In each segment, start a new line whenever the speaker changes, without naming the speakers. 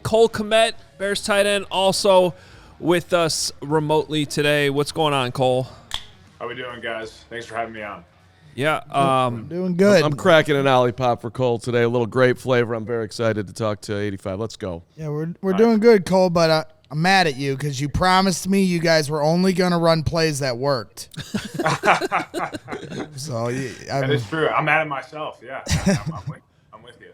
Cole Kmet, Bears tight end, also with us remotely today. What's going on, Cole?
How we doing, guys? Thanks for having me on.
Yeah,
doing good.
I'm cracking an Olipop for Cole today. A little grape flavor. I'm very excited to talk to 85. Let's go.
Yeah, we're doing good, Cole, but I'm mad at you because you promised me you guys were only going to run plays that worked. So
that is true. I'm mad at myself. Yeah, I'm with you.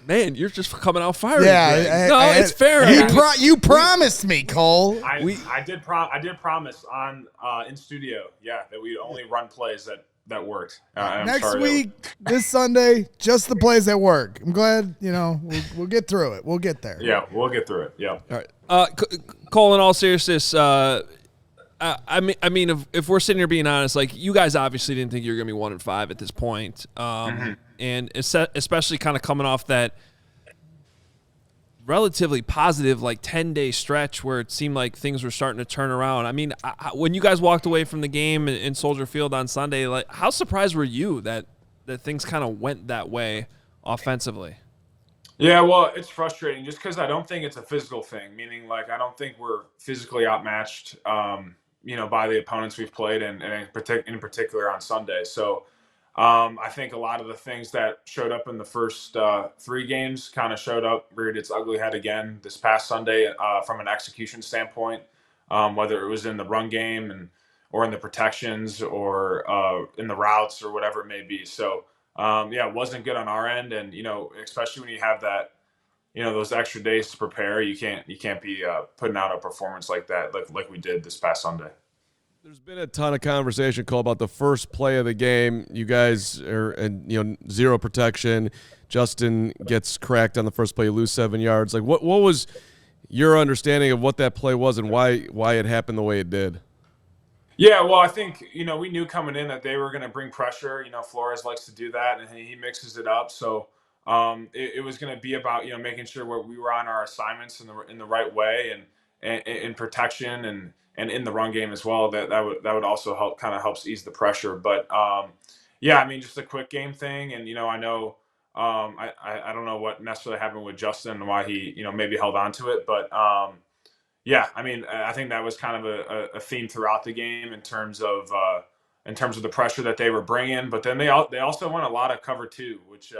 Man, you're just coming out firing.
Yeah,
it's fair.
You promised me, Cole.
I did promise on in studio, that we'd only run plays that worked.
Next week, this Sunday, just the plays that work. I'm glad, we'll get through it. We'll get there.
Yeah, we'll get through it. Yeah.
All right. Cole, in all seriousness, I mean, if we're sitting here being honest, like, you guys obviously didn't think you were going to be 1-5 at this point. And especially kind of coming off that relatively positive, like, 10-day stretch where it seemed like things were starting to turn around. I mean, when you guys walked away from the game in Soldier Field on Sunday, like, how surprised were you that things kind of went that way offensively?
Yeah, well, it's frustrating just because I don't think it's a physical thing, meaning, like, I don't think we're physically outmatched, by the opponents we've played, and in particular on Sunday. So I think a lot of the things that showed up in the first 3 games kind of reared its ugly head again this past Sunday from an execution standpoint, whether it was in the run game or in the protections or in the routes or whatever it may be. So, it wasn't good on our end. And, especially when you have that, those extra days to prepare, you can't be putting out a performance like that, like we did this past Sunday.
There's been a ton of conversation, Cole, about the first play of the game. You guys are, zero protection. Justin gets cracked on the first play. You lose 7 yards. Like, what was your understanding of what that play was and why it happened the way it did?
Yeah, well, I think, we knew coming in that they were going to bring pressure. Flores likes to do that, and he mixes it up. So it was going to be about, making sure we were on our assignments in the right way and in protection and in the run game as well. That would also helps ease the pressure. But just a quick game thing. And, I know I don't know what necessarily happened with Justin and why he, maybe held on to it. But I think that was kind of a theme throughout the game in terms of the pressure that they were bringing. But then they also went a lot of cover 2, which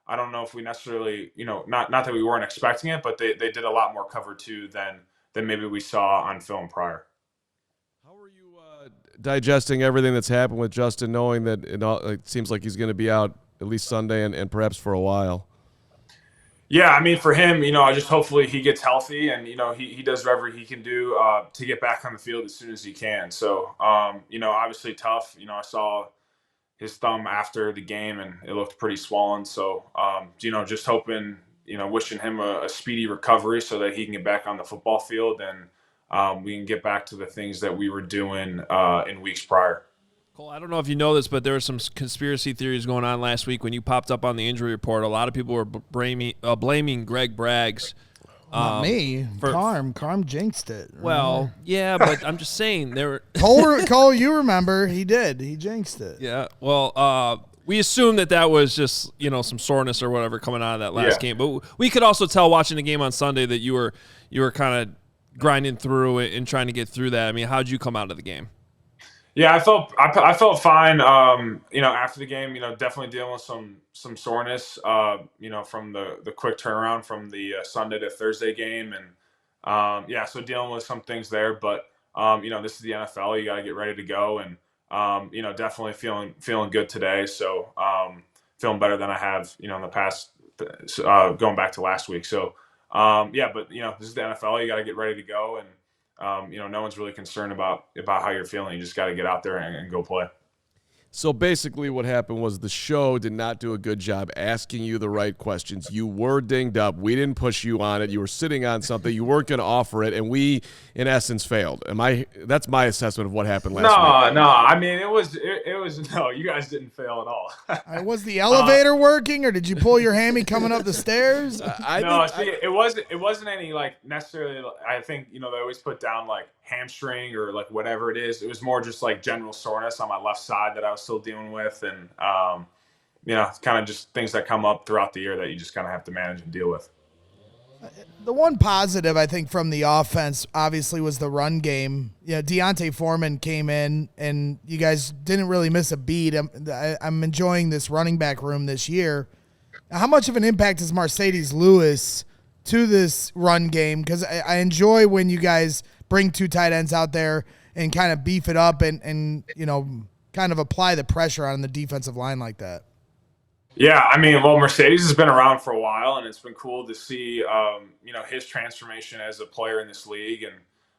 I don't know if we necessarily, not that we weren't expecting it, but they did a lot more cover 2 than maybe we saw on film prior.
How are you digesting everything that's happened with Justin, knowing that it seems like he's going to be out at least Sunday and perhaps for a while?
Yeah, I mean, for him, just hopefully he gets healthy and, he does whatever he can do to get back on the field as soon as he can. So, obviously tough. I saw his thumb after the game and it looked pretty swollen. So, just hoping, wishing him a speedy recovery so that he can get back on the football field and we can get back to the things that we were doing in weeks prior.
Cole, I don't know if you know this, but there were some conspiracy theories going on last week when you popped up on the injury report. A lot of people were blaming Greg Braggs.
Not me. Carm jinxed it.
Well, yeah, but I'm just saying there were
Cole, you remember he did. He jinxed it.
Yeah. Well, we assumed that was just, some soreness or whatever coming out of that last game. But we could also tell watching the game on Sunday that you were kind of grinding through it and trying to get through that. I mean, how'd you come out of the game?
Yeah, I felt fine. After the game, definitely dealing with some soreness. From the quick turnaround from the Sunday to Thursday game, and so dealing with some things there. But this is the NFL. You got to get ready to go, and definitely feeling good today. So feeling better than I have in the past, going back to last week. So but this is the NFL. You got to get ready to go, and no one's really concerned about how you're feeling. You just got to get out there and go play.
So basically what happened was the show did not do a good job asking you the right questions. You were dinged up. We didn't push you on it. You were sitting on something. You weren't going to offer it, and we, in essence, failed. That's my assessment of what happened last week.
No. I mean, it was no, you guys didn't fail at all.
Was the elevator working, or did you pull your hammy coming up the stairs?
It wasn't any, like, necessarily, I think, they always put down, like, hamstring or, like, whatever it is. It was more just, like, general soreness on my left side that I was still dealing with, and kind of just things that come up throughout the year that you just kind of have to manage and deal with.
The one positive, I think, from the offense, obviously, was the run game. Deontay Foreman came in, and you guys didn't really miss a beat. I'm enjoying this running back room this year. How much of an impact is Marcedes Lewis to this run game? Because I enjoy when you guys bring two tight ends out there and kind of beef it up and kind of apply the pressure on the defensive line like that.
Yeah, I mean, well, Marcedes has been around for a while, and it's been cool to see, his transformation as a player in this league. And,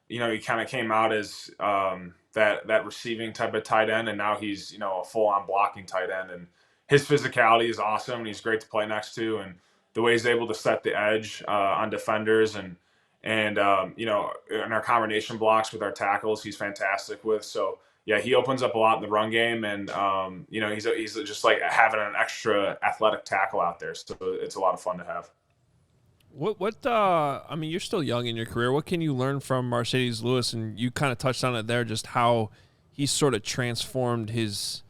he kind of came out as that receiving type of tight end, and now he's, a full-on blocking tight end. And his physicality is awesome, and he's great to play next to. And the way he's able to set the edge on defenders and in our combination blocks with our tackles, he's fantastic with. So, yeah, he opens up a lot in the run game, and he's just like having an extra athletic tackle out there. So it's a lot of fun to have.
I mean, you're still young in your career. What can you learn from Marcedes Lewis? And you kind of touched on it there, just how he's sort of transformed his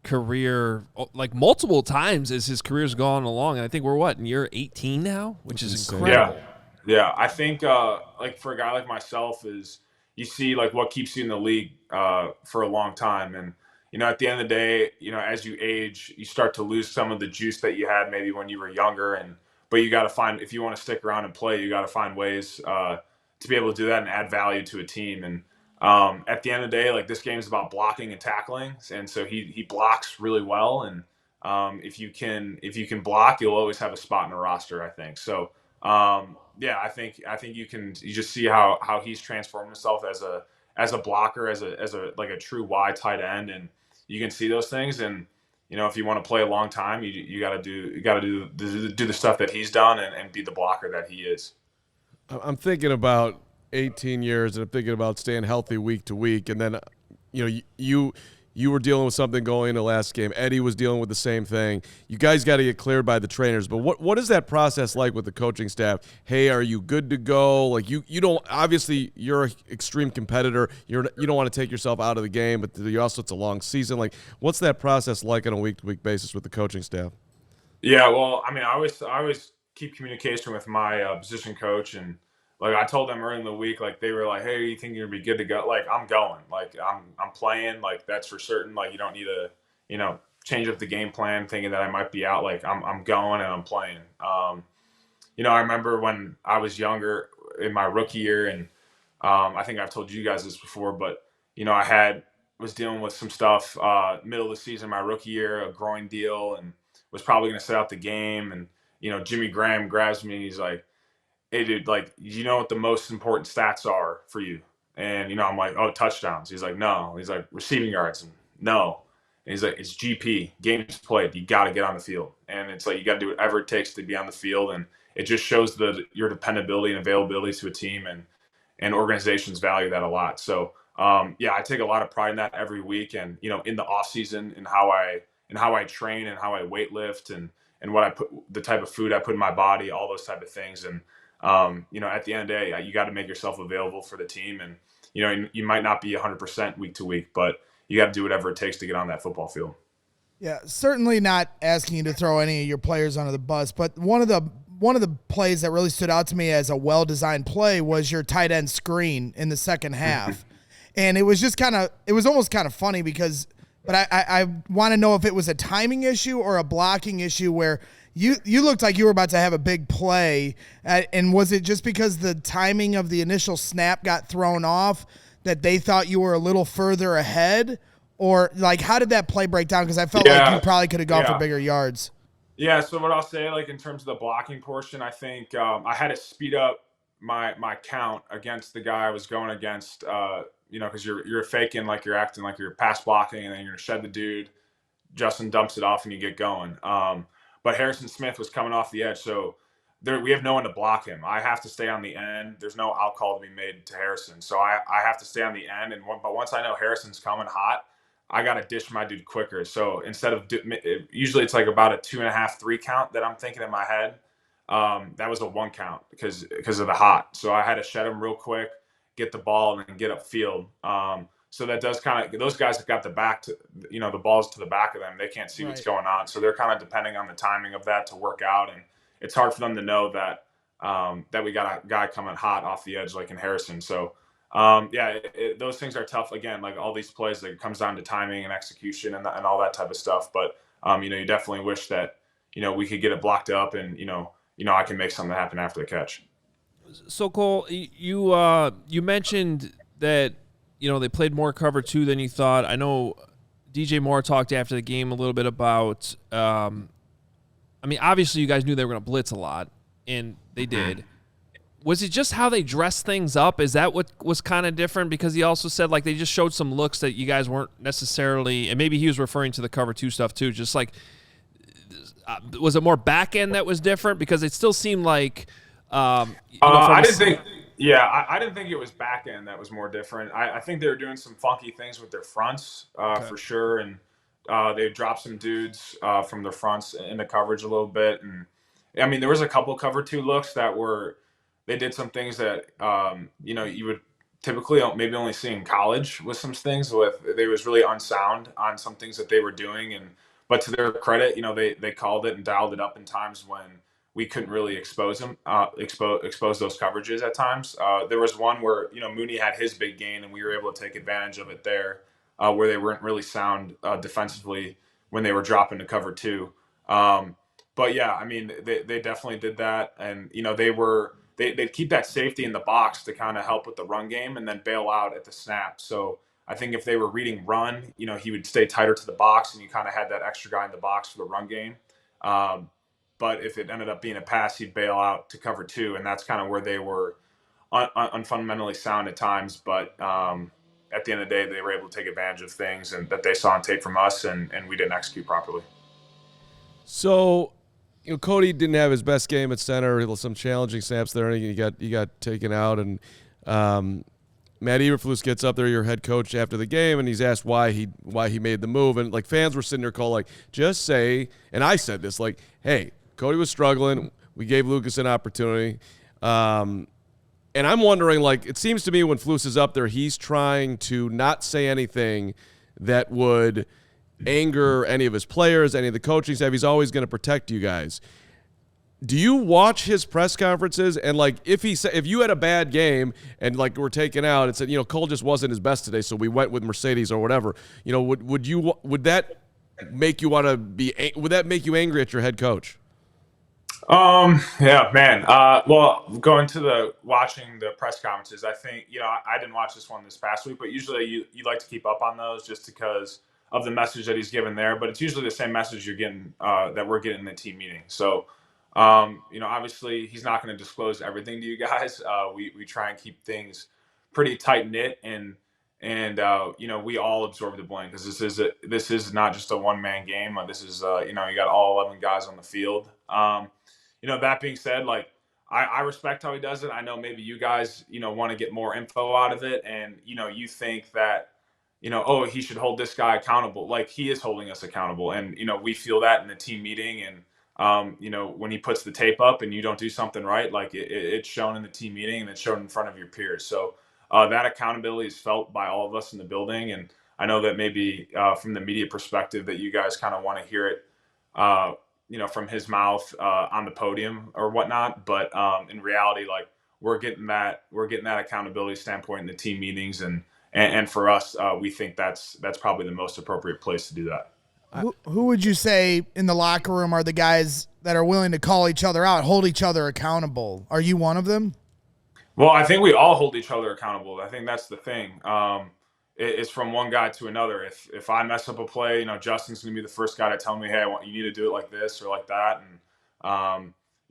career like multiple times as his career's gone along. And I think we're in year 18 now, which is incredible.
Yeah. I think like for a guy like myself is you see like what keeps you in the league for a long time. And, at the end of the day, as you age, you start to lose some of the juice that you had maybe when you were younger. But you got to find, if you want to stick around and play, you got to find ways to be able to do that and add value to a team. And at the end of the day, like this game is about blocking and tackling. And so he blocks really well. And if you can block, you'll always have a spot in the roster, I think. So, I think you just see how he's transformed himself as a blocker, as a like a true wide tight end, and you can see those things. And if you want to play a long time, you got to do the stuff that he's done and be the blocker that he is.
I'm thinking about 18 years, and I'm thinking about staying healthy week to week, and then you were dealing with something going into last game. Eddie was dealing with the same thing. You guys got to get cleared by the trainers. But what is that process like with the coaching staff? Hey, are you good to go? Like you don't, obviously you're an extreme competitor. You don't want to take yourself out of the game, but it's a long season. Like what's that process like on a week-to-week basis with the coaching staff?
Yeah, well, I mean, I always keep communication with my position coach, and like I told them early in the week, like they were like, "Hey, you think you're gonna be good to go?" Like I'm going, like I'm playing, like that's for certain. Like you don't need to, change up the game plan thinking that I might be out. Like I'm going and I'm playing. I remember when I was younger in my rookie year, and I think I've told you guys this before, but was dealing with some stuff middle of the season, my rookie year, a groin deal, and was probably gonna sit out the game. And Jimmy Graham grabs me and he's like, "Hey, dude, like, you know what the most important stats are for you?" And, I'm like, "Oh, touchdowns." He's like, "No." He's like, "Receiving yards?" And, "No." And he's like, "It's GP, games played. You got to get on the field." And it's like, you got to do whatever it takes to be on the field. And it just shows your dependability and availability to a team, and organizations value that a lot. So, I take a lot of pride in that every week. And, in the off season and how I train and how I weight lift and what I put, the type of food I put in my body, all those type of things. And, at the end of the day, you got to make yourself available for the team. And, you might not be 100% week to week, but you got to do whatever it takes to get on that football field.
Yeah, certainly not asking you to throw any of your players under the bus, but one of the plays that really stood out to me as a well-designed play was your tight end screen in the second half. And it was just almost kind of funny but I want to know if it was a timing issue or a blocking issue where you looked like you were about to have a big play, and was it just because the timing of the initial snap got thrown off that they thought you were a little further ahead? Or, like, how did that play break down? Because I felt like you probably could have gone for bigger yards.
Yeah, so what I'll say, like, in terms of the blocking portion, I think I had to speed up my count against the guy I was going against, because you're faking like you're acting like you're pass blocking, and then you're going to shed the dude. Justin dumps it off, and you get going. But Harrison Smith was coming off the edge, so we have no one to block him. I have to stay on the end. There's no out call to be made to Harrison. So I have to stay on the end. But once I know Harrison's coming hot, I got to dish my dude quicker. So instead of usually it's like about a 2.5, 3 count that I'm thinking in my head. That was a 1 count because of the hot. So I had to shed him real quick, get the ball, and then get upfield. So that does those guys have got the back to, the ball's to the back of them. They can't see what's going on. So they're kind of depending on the timing of that to work out. And it's hard for them to know that, that we got a guy coming hot off the edge like in Harrison. So those things are tough. Again, like all these plays, like, it comes down to timing and execution and all that type of stuff. But you definitely wish that we could get it blocked up and I can make something happen after the catch.
So Cole, you mentioned that they played more cover 2 than you thought. I know DJ Moore talked after the game a little bit about. Obviously you guys knew they were going to blitz a lot, and they did. Was it just how they dressed things up? Is that what was kind of different? Because he also said like they just showed some looks that you guys weren't necessarily, and maybe he was referring to the cover 2 stuff too. Just like, was it more back end that was different? Because it still seemed like. I didn't think
it was back end that was more different. I think they were doing some funky things with their fronts for sure, and they dropped some dudes from their fronts into coverage a little bit. And there was a couple cover 2 looks that they did some things that you would typically maybe only see in college with some things they was really unsound on some things that they were doing. But to their credit, they called it and dialed it up in times when we couldn't really expose those coverages at times. There was one where, Mooney had his big gain and we were able to take advantage of it there, where they weren't really sound defensively when they were dropping to cover 2. But yeah, they definitely did that. And, they'd keep that safety in the box to kind of help with the run game and then bail out at the snap. So I think if they were reading run, he would stay tighter to the box and you kind of had that extra guy in the box for the run game. But if it ended up being a pass, he'd bail out to cover 2. And that's kind of where they were unfundamentally sound at times. But at the end of the day, they were able to take advantage of things and that they saw on tape from us, and we didn't execute properly.
So, Cody didn't have his best game at center. Some challenging snaps there, and he got taken out. And Matt Eberflus gets up there, your head coach, after the game, and he's asked why he made the move. And like fans were sitting there calling, like, just say. And I said this, like, hey, Cody was struggling. We gave Lucas an opportunity. And I'm wondering, like, it seems to me when Flus is up there, he's trying to not say anything that would anger any of his players, any of the coaching staff. He's always going to protect you guys. Do you watch his press conferences? And like, if you had a bad game and like were taken out and said, Cole just wasn't his best today, so we went with Marcedes or whatever, would that make you want to be? Would that make you angry at your head coach?
Yeah, man. Well, going to watching the press conferences, I think, I didn't watch this one this past week, but usually you like to keep up on those just because of the message that he's given there. But it's usually the same message you're getting, that we're getting in the team meeting. So, obviously he's not going to disclose everything to you guys. We try and keep things pretty tight knit and we all absorb the blame because this is not just a one-man game. This is, you got all 11 guys on the field. That being said, like, I respect how he does it. I know maybe you guys, want to get more info out of it. And, you think that, he should hold this guy accountable. Like, he is holding us accountable. And, we feel that in the team meeting. And, when he puts the tape up and you don't do something right, like it's shown in the team meeting and it's shown in front of your peers. So that accountability is felt by all of us in the building. And I know that maybe from the media perspective that you guys kind of want to hear it, from his mouth on the podium or whatnot. But in reality, like we're getting that accountability standpoint in the team meetings. And for us, we think that's probably the most appropriate place to do that.
Who would you say in the locker room are the guys that are willing to call each other out, hold each other accountable? Are you one of them?
Well, I think we all hold each other accountable. I think that's the thing. It's from one guy to another. If I mess up a play, Justin's going to be the first guy to tell me, hey, you need to do it like this or like that. And,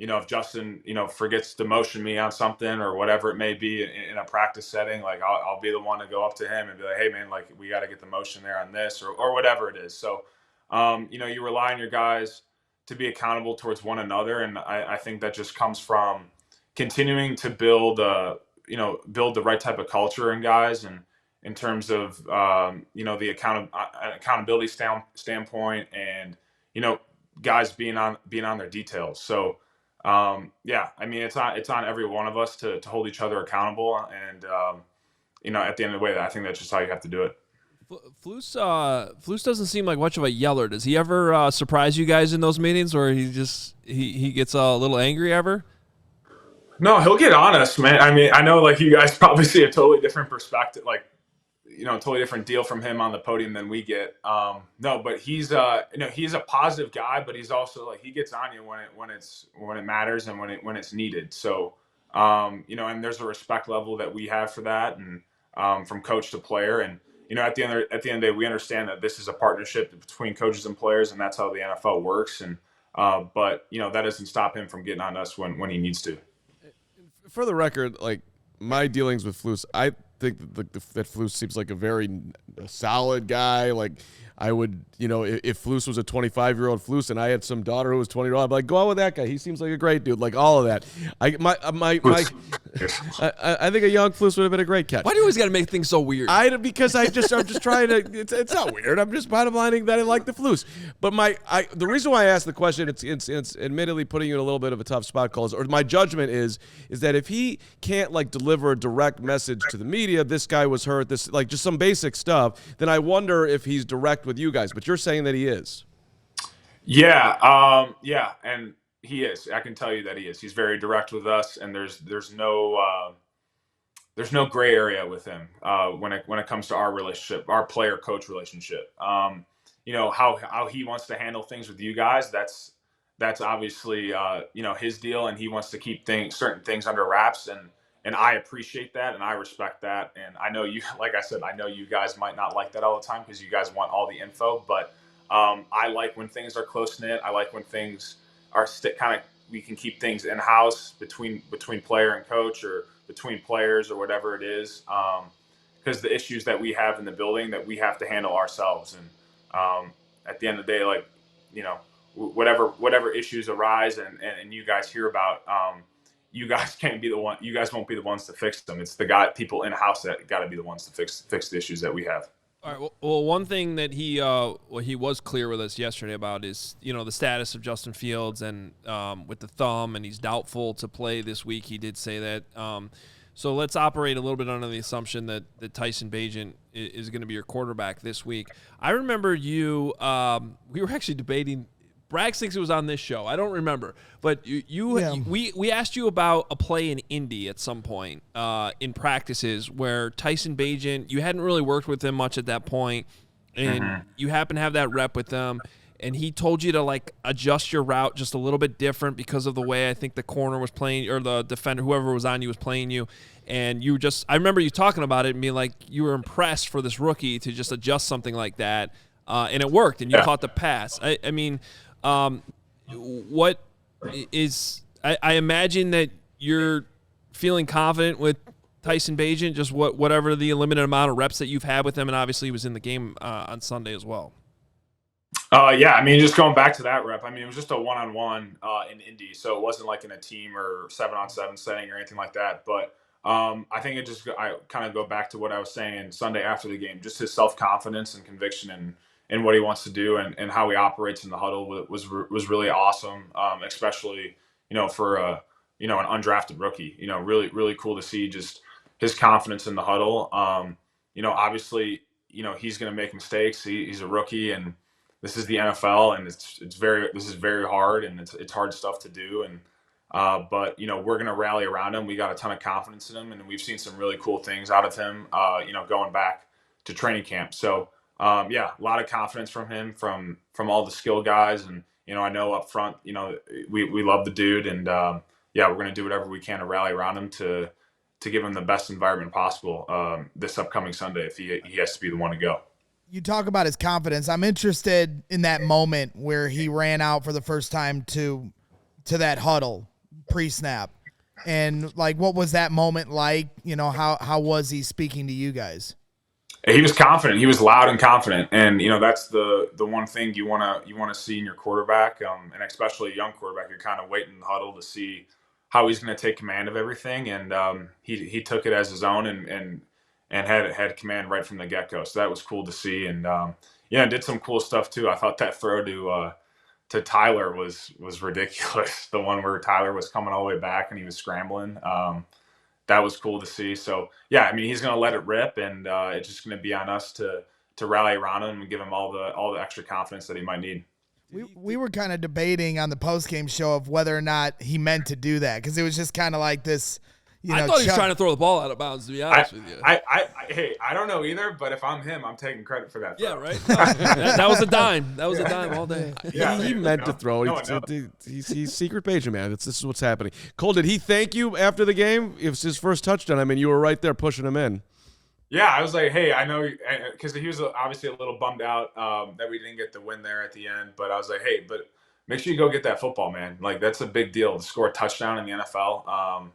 if Justin, forgets to motion me on something or whatever it may be in a practice setting, like I'll be the one to go up to him and be like, hey, man, like we got to get the motion there on this or whatever it is. So, you rely on your guys to be accountable towards one another. And I think that just comes from continuing to build the right type of culture in guys and in terms of, the accountability standpoint and, guys being on their details. So, it's on every one of us to hold each other accountable. And, at the end of the way, I think that's just how you have to do it.
Flus doesn't seem like much of a yeller. Does he ever surprise you guys in those meetings, or he gets a little angry ever?
No, he'll get on us, man. I mean, I know like you guys probably see a totally different perspective, like totally different deal from him on the podium than we get. No, but he's he's a positive guy, but he's also like he gets on you when it matters and when it's needed. So and there's a respect level that we have for that, and from coach to player, and at the end of the day, we understand that this is a partnership between coaches and players, and that's how the NFL works. And but that doesn't stop him from getting on us when he needs to.
For the record, like my dealings with Flus, I think that Flus seems like a very solid guy. Like I would, if Flus was a 25-year-old Flus and I had some daughter who was 20-year-old, I'd be like, go out with that guy. He seems like a great dude. Like all of that. I think a young Flus would have been a great catch.
Why do you always got to make things so weird?
Because I'm just trying to. It's not weird. I'm just bottom lining that I like the Flus. But the reason why I asked the question, it's admittedly putting you in a little bit of a tough spot, Cole, or my judgment is that if he can't like deliver a direct message to the media, this guy was hurt, this like just some basic stuff, then I wonder if he's direct with you guys. But you're saying that he is.
Yeah, and he is. I can tell you that he is. He's very direct with us, and there's no gray area with him when it comes to our relationship, our player coach relationship. How he wants to handle things with you guys. That's obviously his deal, and he wants to keep certain things under wraps, and I appreciate that and I respect that. And I know you, like I said, I know you guys might not like that all the time because you guys want all the info, but I like when things are close knit. I like when things are we can keep things in house between player and coach, or between players, or whatever it is. Because the issues that we have in the building that we have to handle ourselves. And at the end of the day, like, whatever issues arise and you guys hear about, you guys won't be the ones to fix them. It's people in house that got to be the ones to fix the issues that we have.
All right. Well, one thing that he was clear with us yesterday about is the status of Justin Fields and with the thumb, and he's doubtful to play this week. He did say that. So let's operate a little bit under the assumption that Tyson Bagent is going to be your quarterback this week. I remember we were actually debating. Braggs thinks it was on this show. I don't remember, but we asked you about a play in Indy at some point in practices where Tyson Bagent, you hadn't really worked with him much at that point, and you happen to have that rep with them, and he told you to like adjust your route just a little bit different because of the way I think the corner was playing, or the defender, whoever was on you, was playing you, and I remember you talking about it and being like you were impressed for this rookie to just adjust something like that, and it worked, and you caught the pass. I mean. What is I imagine that you're feeling confident with Tyson Bagent, just whatever the limited amount of reps that you've had with him, and obviously he was in the game on Sunday as well.
Yeah, I mean, just going back to that rep, I mean, it was just a one-on-one in Indy, so it wasn't like in a team or 7-on-7 setting or anything like that. But I think I kind of go back to what I was saying Sunday after the game, just his self-confidence and conviction and what he wants to do and how he operates in the huddle was really awesome, especially for an undrafted rookie. Really really cool to see just his confidence in the huddle. Obviously he's going to make mistakes. He's a rookie, and this is the NFL, and this is very hard, and it's hard stuff to do. And but we're going to rally around him. We got a ton of confidence in him, and we've seen some really cool things out of him. Going back to training camp, so. A lot of confidence from him, from all the skill guys. And, I know up front, we love the dude, and we're going to do whatever we can to rally around him to give him the best environment possible this upcoming Sunday if he has to be the one to go.
You talk about his confidence. I'm interested in that moment where he ran out for the first time to that huddle pre-snap. And like, what was that moment like? How was he speaking to you guys?
He was confident. He was loud and confident, and that's the one thing you want to see in your quarterback, and especially a young quarterback. You're kind of waiting in the huddle to see how he's going to take command of everything, and he took it as his own and had command right from the get go. So that was cool to see, and did some cool stuff too. I thought that throw to Tyler was ridiculous. The one where Tyler was coming all the way back and he was scrambling. That was cool to see. So, I mean, he's going to let it rip, and it's just going to be on us to rally around him and give him all the extra confidence that he might need.
We were kind of debating on the post-game show of whether or not he meant to do that, because it was just kind of like this,
I thought he was trying to throw the ball out of bounds, to be honest with you.
Hey, I don't know either, but if I'm him, I'm taking credit for that throw.
Yeah, right? That was a dime. That was a dime all day.
Yeah, he meant to throw. He's secret Bagent, man. This is what's happening. Cole, did he thank you after the game? It was his first touchdown. I mean, you were right there pushing him in.
Yeah, I was like, hey, I know, because he was obviously a little bummed out that we didn't get the win there at the end. But I was like, hey, but make sure you go get that football, man. Like, that's a big deal to score a touchdown in the NFL.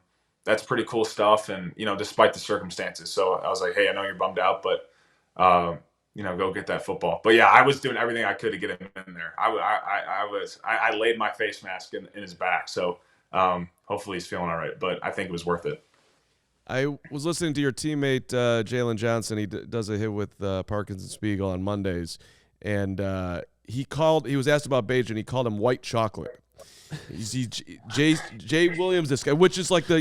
That's pretty cool stuff. And, despite the circumstances. So I was like, hey, I know you're bummed out, but, go get that football. But yeah, I was doing everything I could to get him in there. I laid my face mask in his back. So hopefully he's feeling all right. But I think it was worth it.
I was listening to your teammate, Jalen Johnson. He does a hit with Parkinson Spiegel on Mondays. And he was asked about Bagent. He called him white chocolate. Jay Williams, this guy, which is like the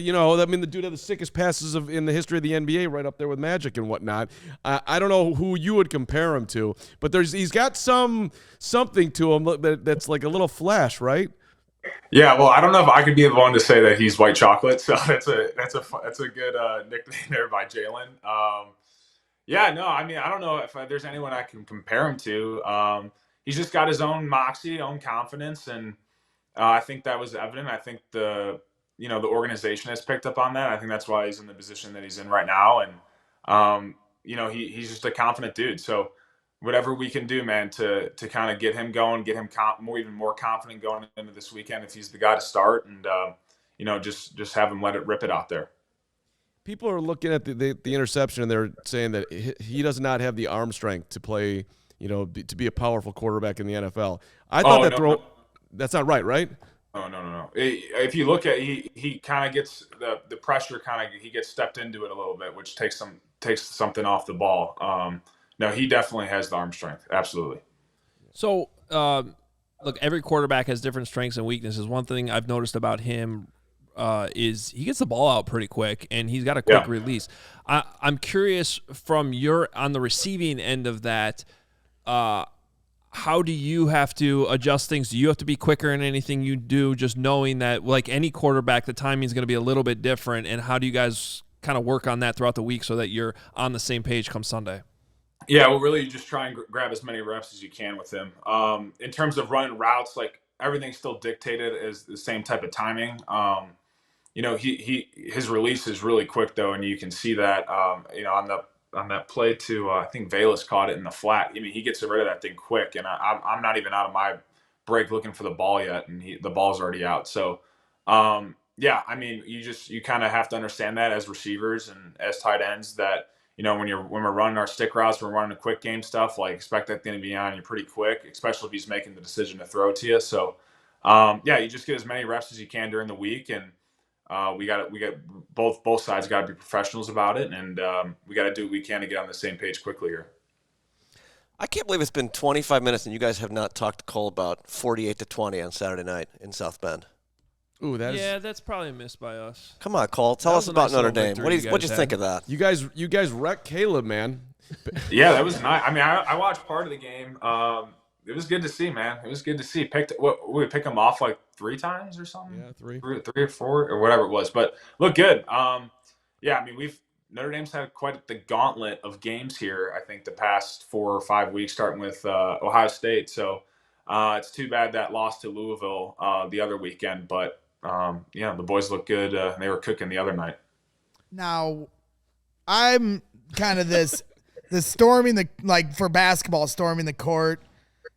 dude had the sickest passes in the history of the NBA, right up there with Magic and whatnot. I don't know who you would compare him to, but he's got something to him that's like a little flash, right?
Yeah, well, I don't know if I could be the one to say that he's white chocolate, so that's a good nickname there by Jalen. Yeah, no, I mean, I don't know if there's anyone I can compare him to. He's just got his own moxie, own confidence, and I think that was evident. I think the organization has picked up on that. I think that's why he's in the position that he's in right now, and he's just a confident dude. So whatever we can do, man, to kind of get him going, get him even more confident going into this weekend if he's the guy to start, and just have him rip it out there.
People are looking at the interception and they're saying that he does not have the arm strength to play, to be a powerful quarterback in the NFL. I thought that's not right?
Oh, no. If you look at he kind of gets the pressure, he gets stepped into it a little bit, which takes something off the ball. No, he definitely has the arm strength. Absolutely.
So, look, every quarterback has different strengths and weaknesses. One thing I've noticed about him is he gets the ball out pretty quick, and he's got a quick release. I'm curious from on the receiving end of that, how do you have to adjust things? Do you have to be quicker in anything you do, just knowing that, like any quarterback, the timing is going to be a little bit different, and how do you guys kind of work on that throughout the week so that you're on the same page come Sunday?
Yeah, well, really, you just try and grab as many reps as you can with him. In terms of running routes, like everything's still dictated as the same type of timing. His release is really quick though, and you can see that. On that play to I think Velas caught it in the flat. I mean, he gets rid of that thing quick, and I'm not even out of my break looking for the ball yet, and the ball's already out. So, yeah, I mean, you kind of have to understand that as receivers and as tight ends that. When we're running our stick routes, we're running the quick game stuff, like expect that thing to be on you pretty quick, especially if he's making the decision to throw to you. So, you just get as many reps as you can during the week, and we got both sides got to be professionals about it, and we got to do what we can to get on the same page quickly here.
I can't believe it's been 25 minutes and you guys have not talked to Cole about 48-20 on Saturday night in South Bend.
Ooh,
that's probably a miss by us.
Come on, Cole. Tell us about Notre Dame. What'd you think of that?
You guys wrecked Caleb, man.
Yeah, that was nice. I mean, I watched part of the game. It was good to see, man. It was good to see. We pick him off like 3 times or something.
Yeah, 3
or 4 or whatever it was. But look good. Yeah, I mean, Notre Dame's had quite the gauntlet of games here. I think the past 4 or 5 weeks, starting with Ohio State. So it's too bad that lost to Louisville the other weekend, but. The boys look good. They were cooking the other night.
Now, I'm kind of the storming for basketball, storming the court.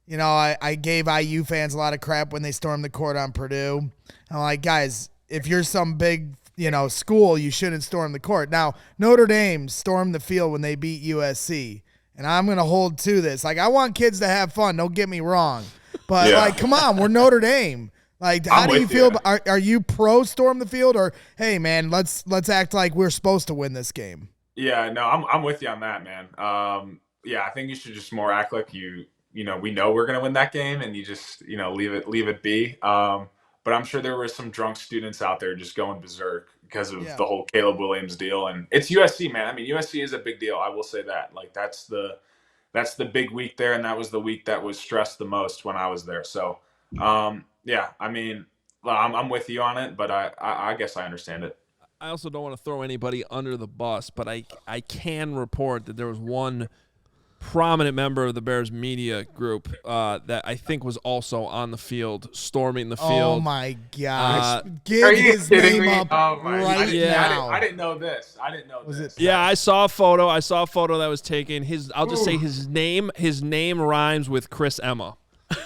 I gave IU fans a lot of crap when they stormed the court on Purdue. I'm like, guys, if you're some big, school, you shouldn't storm the court. Now, Notre Dame stormed the field when they beat USC, and I'm going to hold to this. Like, I want kids to have fun. Don't get me wrong. But, come on, we're Notre Dame. Like, how do you feel? Are you pro storm the field, or hey, man, let's act like we're supposed to win this game?
Yeah, no, I'm with you on that, man. I think you should just more act like we know we're gonna win that game, and you just leave it be. But I'm sure there were some drunk students out there just going berserk because of the whole Caleb Williams deal, and it's USC, man. I mean, USC is a big deal. I will say that. Like, that's that's the big week there, and that was the week that was stressed the most when I was there. So, yeah, I mean, well, I'm with you on it, but I guess I understand it.
I also don't want to throw anybody under the bus, but I can report that there was one prominent member of the Bears media group that I think was also on the field, storming the field.
Oh my gosh!
Are
Get
you
his
kidding
name
me?
up
Oh my!
right now.
I didn't know this.
Was it?
Yeah, I saw a photo. That was taken. I'll just say his name. His name rhymes with Chris Emma.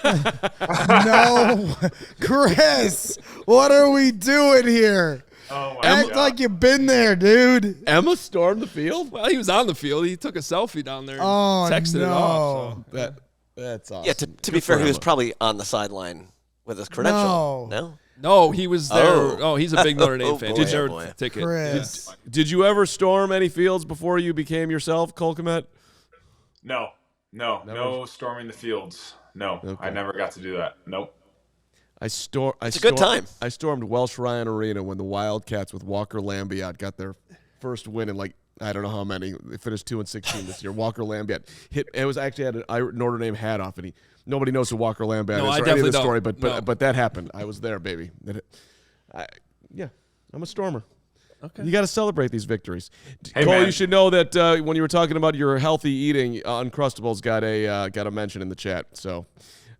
No, Chris, what are we doing here?
Oh my
Act
God.
like you've been there, dude.
Emma stormed the field.
Well, he was on the field. He took a selfie down there and
Oh,
texted it off. So.
That's awesome.
Yeah, to be fair, he was probably on the sideline with his credential. No?
No, he was there.
Oh.
Oh, he's a big Notre Dame
Oh,
fan.
boy,
He's
oh,
their
boy.
ticket.
Chris.
Did you ever storm any fields before you became yourself, Cole Kmet?
No storming the fields. No,
Okay.
I never got to do that. Nope.
It's a good time.
I stormed Welsh Ryan Arena when the Wildcats with Walker Lambiot got their first win in I don't know how many. They finished 2-16 this year. Walker Lambiot it was actually had a Notre Dame hat off, and nobody knows who Walker Lambiot
No,
is
I
or any of
definitely
the story,
don't.
but that happened. I was there, baby. I'm a stormer.
Okay.
You got to celebrate these victories.
Hey,
Cole,
man.
you should know that when you were talking about your healthy eating, Uncrustables got a mention in the chat. So.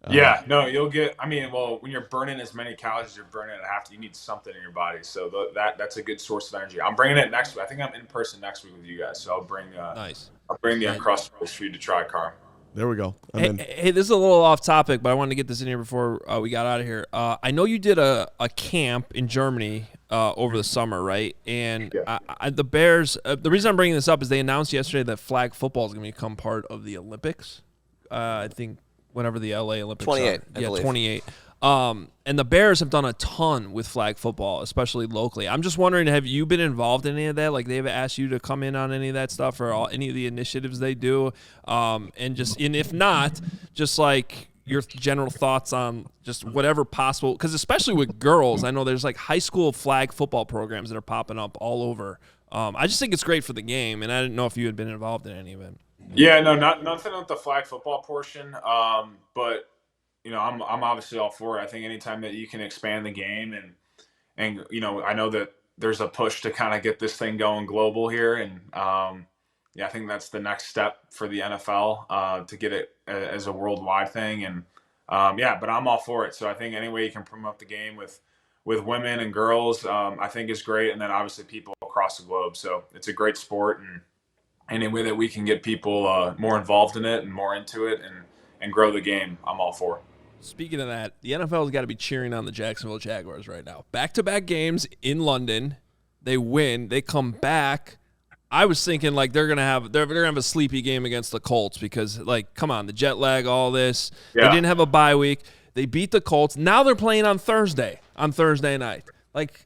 Yeah, no, you'll get. I mean, well, when you're burning as many calories as you're burning at half, you need something in your body. So that's a good source of energy. I'm bringing it next week. I think I'm in person next week with you guys. So I'll bring.
Nice.
I'll bring the Uncrustables for you to try, Carm.
There we go.
Hey, this is a little off topic, but I wanted to get this in here before we got out of here. I know you did a camp in Germany over the summer, right? And
Yeah.
the Bears, the reason I'm bringing this up is they announced yesterday that flag football is going to become part of the Olympics. I think whenever the LA Olympics
28,
are.
I believe.
28. And the Bears have done a ton with flag football, especially locally. I'm just wondering, have you been involved in any of that? Like, they've asked you to come in on any of that stuff or any of the initiatives they do? And if not, just like your general thoughts on just whatever possible, because especially with girls, I know there's like high school flag football programs that are popping up all over. I just think it's great for the game, and I didn't know if you had been involved in any of it.
Yeah, no, nothing with the flag football portion. But I'm obviously all for it. I think anytime that you can expand the game and I know that there's a push to kind of get this thing going global here, and I think that's the next step for the NFL to get it as a worldwide thing. And but I'm all for it. So I think any way you can promote the game with women and girls, I think is great. And then obviously people across the globe. So it's a great sport, and any way that we can get people more involved in it and more into it and grow the game, I'm all for.
Speaking of that, the NFL has got to be cheering on the Jacksonville Jaguars right now. Back-to-back games in London, they win, they come back. I was thinking like they're gonna have a sleepy game against the Colts because like, come on, the jet lag, all this.
Yeah.
They didn't have a bye week. They beat the Colts. Now they're playing on Thursday night. Like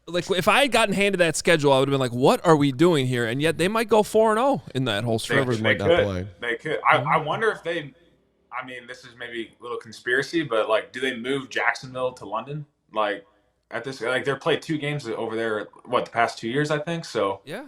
if I had gotten handed that schedule, I would have been like, what are we doing here? And yet they might go 4-0 in that whole stretch.
Trevor's might not play.
They could. I wonder if they. I mean, this is maybe a little conspiracy, but like, do they move Jacksonville to London? Like at this, like they're played 2 games over there. What, the past 2 years, I think. So
Yeah.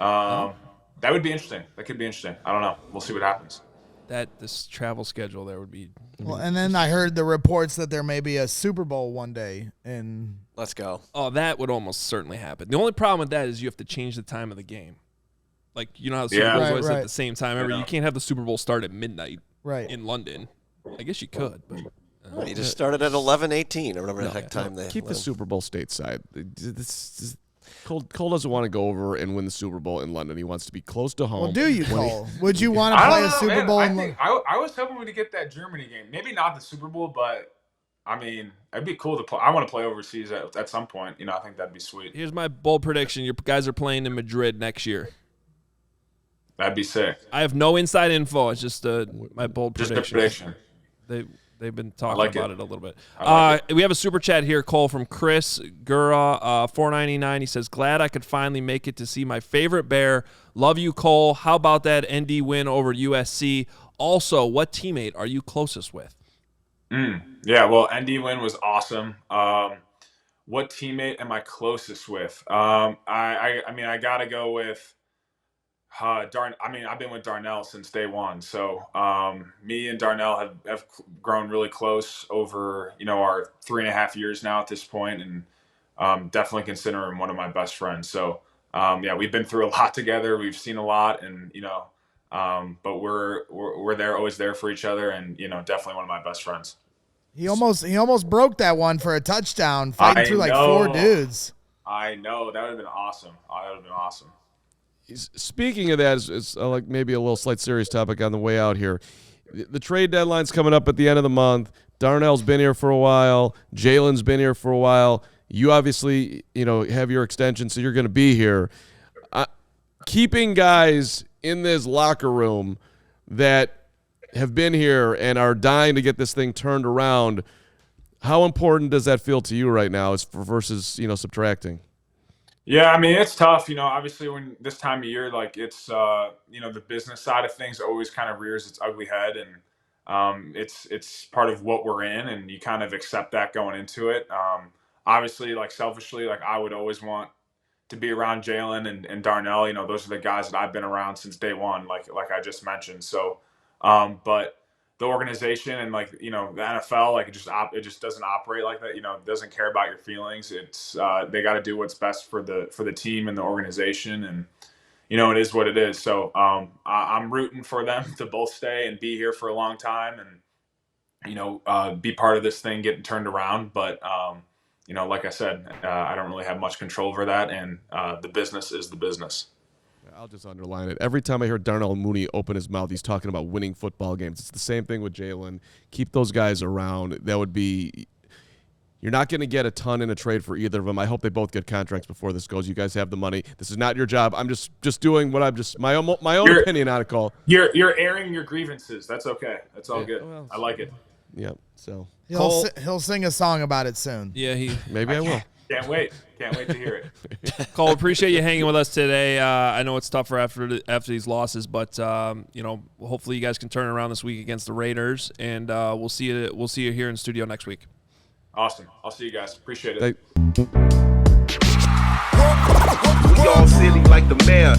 that would be interesting. That could be interesting. I don't know. We'll see what happens.
This travel schedule there would be.
Well, and then I heard the reports that there may be a Super Bowl one day in.
Let's go.
Oh, that would almost certainly happen. The only problem with that is you have to change the time of the game. Like, you know how the Super
Yeah.
Bowl's
Right,
always at
right.
the same time. Remember, you can't have the Super Bowl start at midnight
Right.
in London. I guess you could, but
You just started at 11:18 or whatever the heck time they
Keep the Super Bowl stateside. Cole doesn't want to go over and win the Super Bowl in London. He wants to be close to home.
Well, do you, Cole? Would you want to
I
play
don't
a
know,
Super
man.
Bowl
I
in
think I was hoping we'd get that Germany game. Maybe not the Super Bowl, but I mean, it'd be cool to play. I want to play overseas at some point. I think that'd be sweet.
here's my bold prediction. Your guys are playing in Madrid next year.
That'd be sick.
I have no inside info. It's just my bold
Just
prediction.
a prediction.
They've been talking
like
about
it.
it a little bit.
I like
We have a super chat here, Cole, from Chris Gura, $4.99. He says, glad I could finally make it to see my favorite Bear. Love you, Cole. How about that ND win over USC? Also, what teammate are you closest with?
Yeah, well, ND win was awesome. What teammate am I closest with? I mean, I gotta go with. I've been with Darnell since day one. So me and Darnell have grown really close over, our 3.5 years now at this point, and definitely consider him one of my best friends. So we've been through a lot together. We've seen a lot, and but we're there, always there for each other, and definitely one of my best friends.
He almost broke that one for a touchdown, fighting through like 4 dudes.
I know, that would have been awesome. That would have been awesome.
Speaking of that, it's like maybe a little slight serious topic on the way out here. The trade deadline's coming up at the end of the month. Darnell's been here for a while. Jalen's been here for a while. You obviously, have your extension, so you're going to be here. Keeping guys in this locker room that have been here and are dying to get this thing turned around, how important does that feel to you right now versus, subtracting?
Yeah, it's tough. Obviously when this time of year, like it's, the business side of things always kind of rears its ugly head, and it's part of what we're in, and you kind of accept that going into it. Obviously, like selfishly, like I would always want to be around Jalen and Darnell. Those are the guys that I've been around since day one, like I just mentioned. So, but the organization and the NFL, like it just doesn't operate like that. It doesn't care about your feelings. It's they got to do what's best for the team and the organization, and it is what it is. So I'm rooting for them to both stay and be here for a long time, and be part of this thing getting turned around. But like I said, I don't really have much control over that, and the business is the business.
I'll just underline it. Every time I hear Darnell Mooney open his mouth, he's talking about winning football games. It's the same thing with Jalen. Keep those guys around. That would be – you're not going to get a ton in a trade for either of them. I hope they both get contracts before this goes. You guys have the money. This is not your job. I'm just doing what I'm just – my own opinion on it, Cole.
You're airing your grievances. That's okay. That's all good. Well, I like it.
Yeah, so –
He'll sing a song about it soon.
Yeah,
maybe I will.
Can't wait to hear it.
Cole, appreciate you hanging with us today. I know it's tougher after these losses, but hopefully you guys can turn around this week against the Raiders, and we'll see you here in studio next week.
Awesome. I'll see you guys. Appreciate it.
We all silly like the mayor.